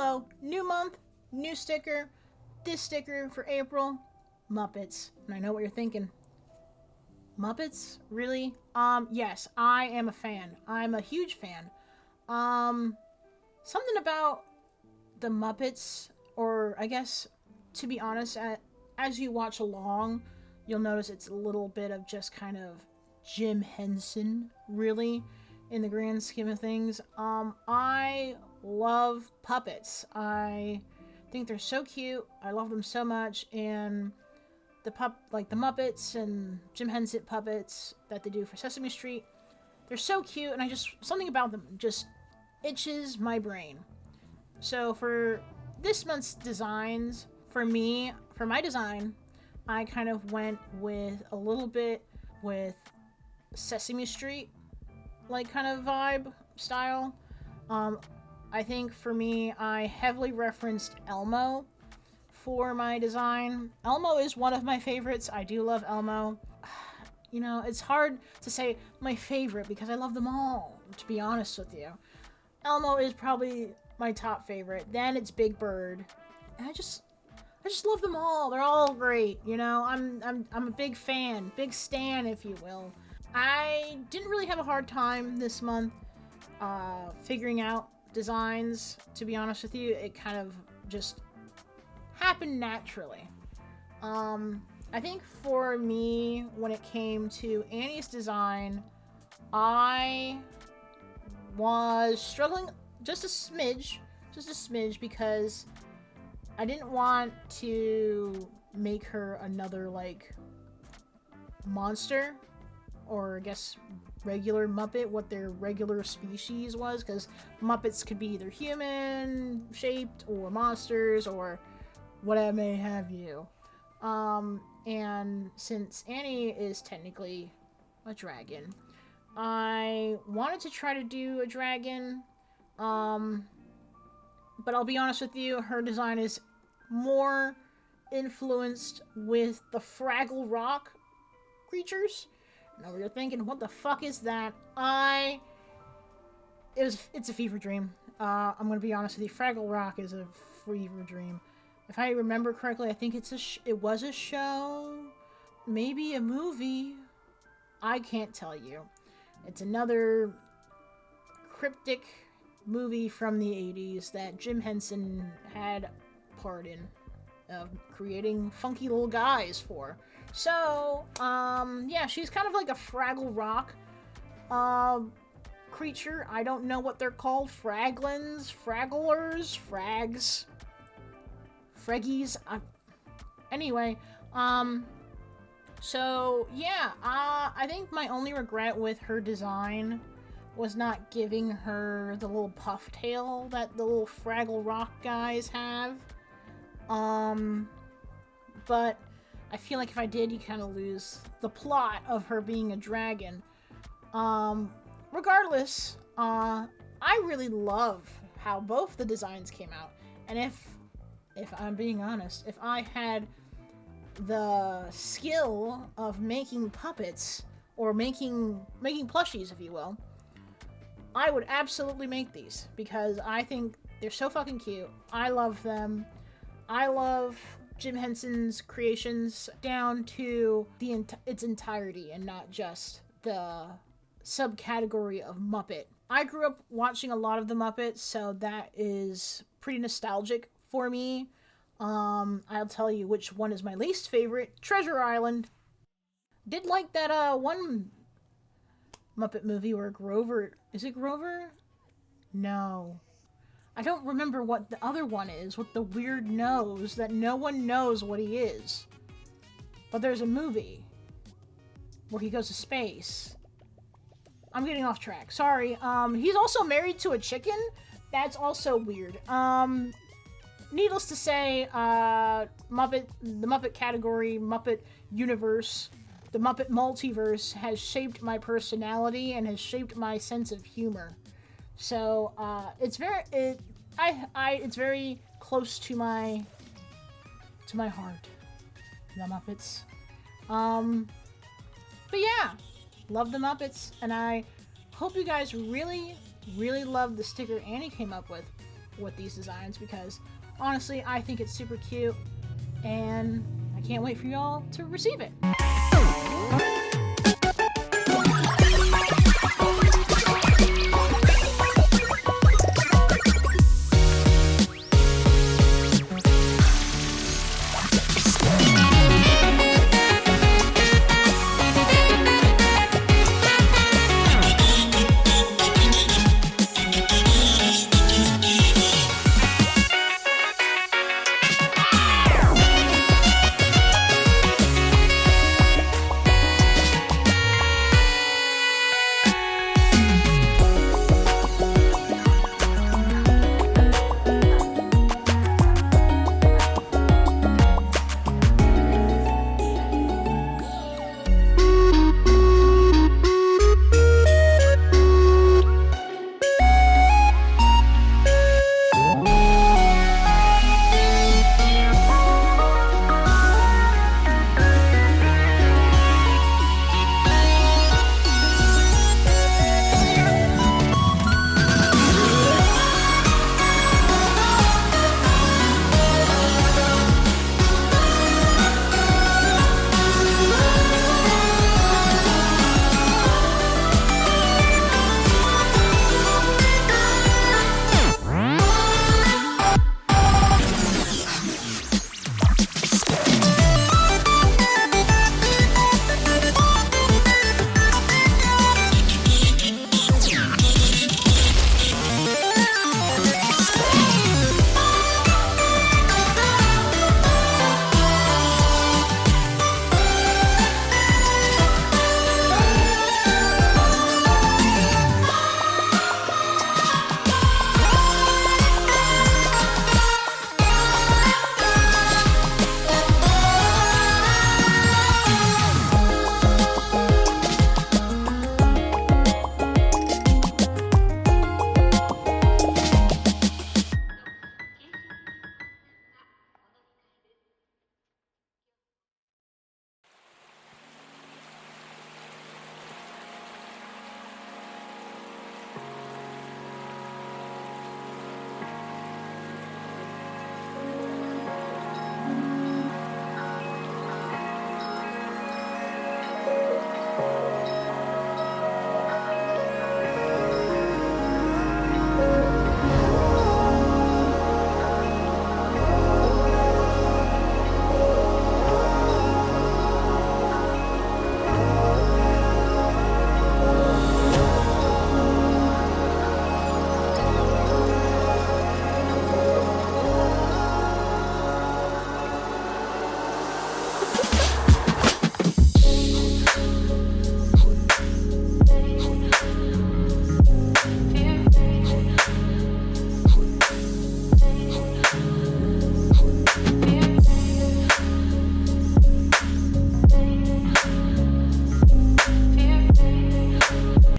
Hello, new month, new sticker. This sticker for April, Muppets. And I know what you're thinking. Muppets? Really? Yes, I am a fan. I'm a huge fan. Something about the Muppets, or I guess, to be honest, as you watch along, you'll notice it's a little bit of just kind of Jim Henson, really, in the grand scheme of things. I love puppets. I think they're so cute. I love them so much, and the Muppets and Jim Henson puppets that they do for Sesame Street, they're so cute, and something about them just itches my brain. So for this month's designs, for my design, I kind of went with a little bit with Sesame Street, like kind of vibe style. I think for me, I heavily referenced Elmo for my design. Elmo is one of my favorites. I do love Elmo. You know, it's hard to say my favorite because I love them all, to be honest with you. Elmo is probably my top favorite. Then it's Big Bird. And I just love them all. They're all great, you know. I'm a big fan, big stan, if you will. I didn't really have a hard time this month figuring out designs, to be honest with you. It kind of just happened naturally. I think for me, when it came to Annie's design, I was struggling just a smidge because I didn't want to make her another, like, monster, or I guess regular Muppet, what their regular species was, because Muppets could be either human shaped or monsters or whatever may have you. And since Annie is technically a dragon, I wanted to try to do a dragon, but I'll be honest with you, her design is more influenced with the Fraggle Rock creatures. Now you're thinking, what the fuck is that? It's a fever dream. I'm gonna be honest with you, Fraggle Rock is a fever dream. If I remember correctly, I think it was a show, maybe a movie. I can't tell you. It's another cryptic movie from the 80s that Jim Henson had part in, creating funky little guys for. So, yeah, she's kind of like a Fraggle Rock creature. I don't know what they're called. Fraglins, Fragglers, Frags, Freggies. Anyway, so yeah, I think my only regret with her design was not giving her the little puff tail that the little Fraggle Rock guys have. But I feel like if I did, you kind of lose the plot of her being a dragon. Regardless, I really love how both the designs came out. And if I'm being honest, if I had the skill of making puppets, or making plushies, if you will, I would absolutely make these, because I think they're so fucking cute. I love them. I love Jim Henson's creations down to its entirety, and not just the subcategory of Muppet. I grew up watching a lot of the Muppets, so that is pretty nostalgic for me. I'll tell you which one is my least favorite. Treasure Island. Did like that one Muppet movie where Grover... Is it Grover? No. I don't remember what the other one is, with the weird nose that no one knows what he is. But there's a movie where he goes to space. I'm getting off track. Sorry. He's also married to a chicken? That's also weird. Needless to say, the Muppet category, Muppet universe, the Muppet multiverse has shaped my personality and has shaped my sense of humor. So, it's very close to my heart, the Muppets. But yeah, love the Muppets, and I hope you guys really, really love the sticker Annie came up with. with these designs because honestly, I think it's super cute and I can't wait for y'all to receive it.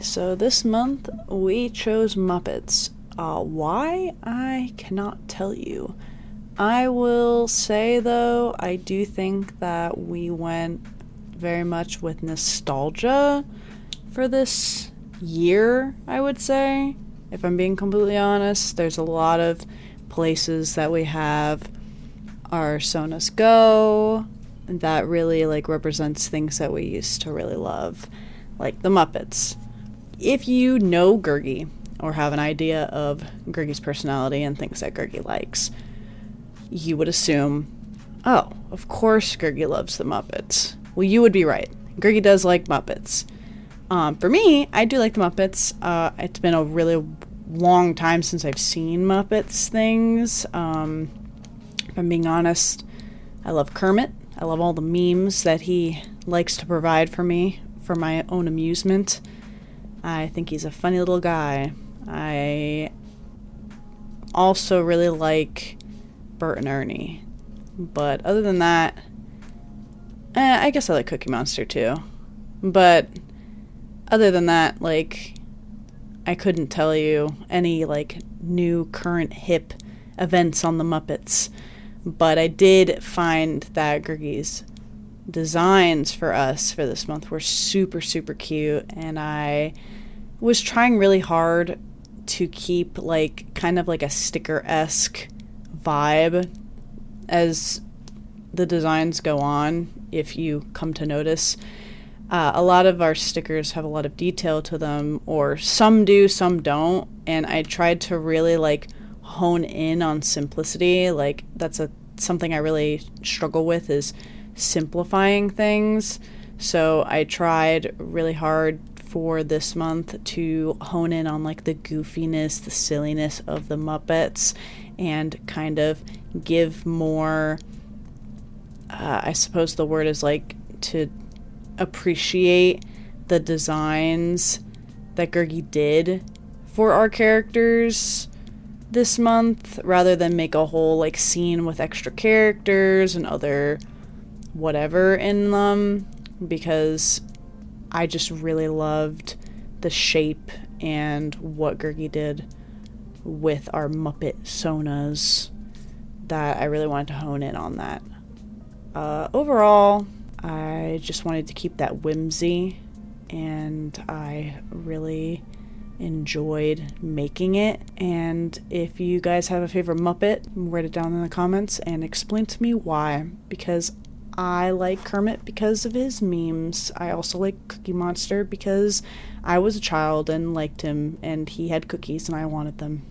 So this month we chose Muppets. Why? I cannot tell you. I will say though, I do think that we went very much with nostalgia for this year, I would say. If I'm being completely honest, there's a lot of places that we have our Sonas Go that really represents things that we used to really love, like the Muppets. If you know Girgy or have an idea of Girgy's personality and things that Girgy likes, you would assume, oh, of course Girgy loves the Muppets. Well, you would be right. Girgy does like Muppets. For me, I do like the Muppets. It's been a really long time since I've seen Muppets things. If I'm being honest, I love Kermit. I love all the memes that he likes to provide for me for my own amusement. I think he's a funny little guy. I also really like Bert and Ernie. But other than that, I guess I like Cookie Monster too. But other than that, I couldn't tell you any new current hip events on the Muppets. But I did find that Girgy's designs for us for this month were super, super cute, and I was trying really hard to keep like kind of like a sticker-esque vibe as the designs go on, if you come to notice. A lot of our stickers have a lot of detail to them, or some do, some don't, and I tried to really like hone in on simplicity. Like that's something I really struggle with, is simplifying things. So I tried really hard for this month to hone in on like the goofiness, the silliness of the Muppets, and kind of give more, I suppose the word is like to appreciate the designs that Girgy did for our characters this month, rather than make a whole like scene with extra characters and other whatever in them, because I just really loved the shape and what Girgy did with our Muppet Sonas, that I really wanted to hone in on that. Overall, I just wanted to keep that whimsy, and I really enjoyed making it. And if you guys have a favorite Muppet, write it down in the comments and explain to me why, because I like Kermit because of his memes. I also like Cookie Monster because I was a child and liked him, and he had cookies and I wanted them.